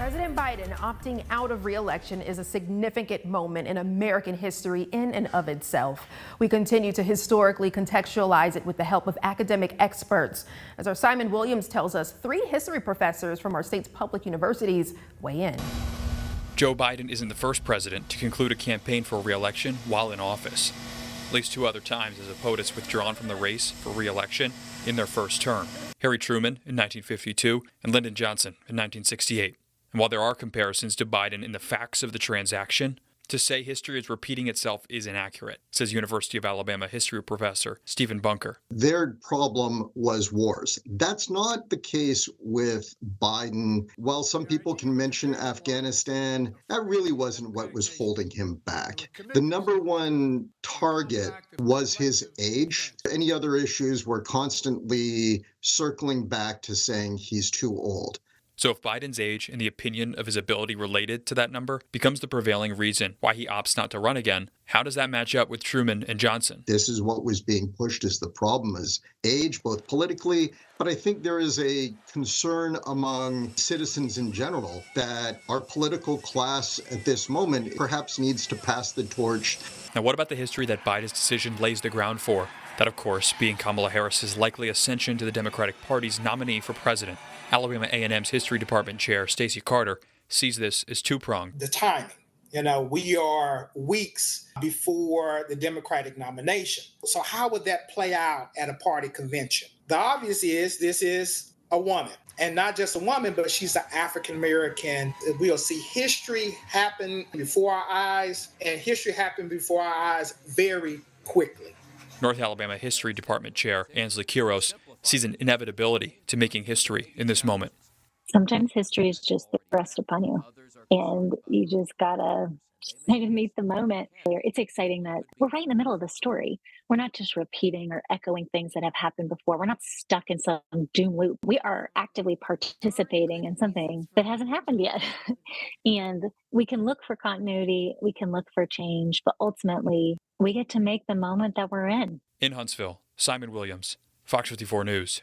President Biden opting out of re-election is a significant moment in American history in and of itself. We continue to historically contextualize it with the help of academic experts. As our Simon Williams tells us, 3 history professors from our state's public universities weigh in. Joe Biden isn't the first president to conclude a campaign for re-election while in office. At least 2 other times has a POTUS withdrawn from the race for re-election in their first term. Harry Truman in 1952 and Lyndon Johnson in 1968. And while there are comparisons to Biden in the facts of the transaction, to say history is repeating itself is inaccurate, says University of Alabama history professor Stephen Bunker. Their problem was wars. That's not the case with Biden. While some people can mention Afghanistan, that really wasn't what was holding him back. The number one target was his age. Any other issues were constantly circling back to saying he's too old. So if Biden's age and the opinion of his ability related to that number becomes the prevailing reason why he opts not to run again, how does that match up with Truman and Johnson? This is what was being pushed as the problem, is age, both politically, but I think there is a concern among citizens in general that our political class at this moment perhaps needs to pass the torch. Now, what about the history that Biden's decision lays the ground for? That, of course, being Kamala Harris's likely ascension to the Democratic Party's nominee for president. Alabama A&M's History Department Chair Stacey Carter sees this as two-pronged. The timing. We are weeks before the Democratic nomination. So how would that play out at a party convention? The obvious is this is a woman. And not just a woman, but she's an African-American. We'll see history happen before our eyes, and history happen before our eyes very quickly. North Alabama History Department Chair Ansley Quiros sees an inevitability to making history in this moment. Sometimes history is just thrust upon you, and you just gotta kind of meet the moment. It's exciting that we're right in the middle of the story. We're not just repeating or echoing things that have happened before. We're not stuck in some doom loop. We are actively participating in something that hasn't happened yet. And we can look for continuity, we can look for change, but ultimately we get to make the moment that we're in. In Huntsville, Simon Williams, Fox 54 News.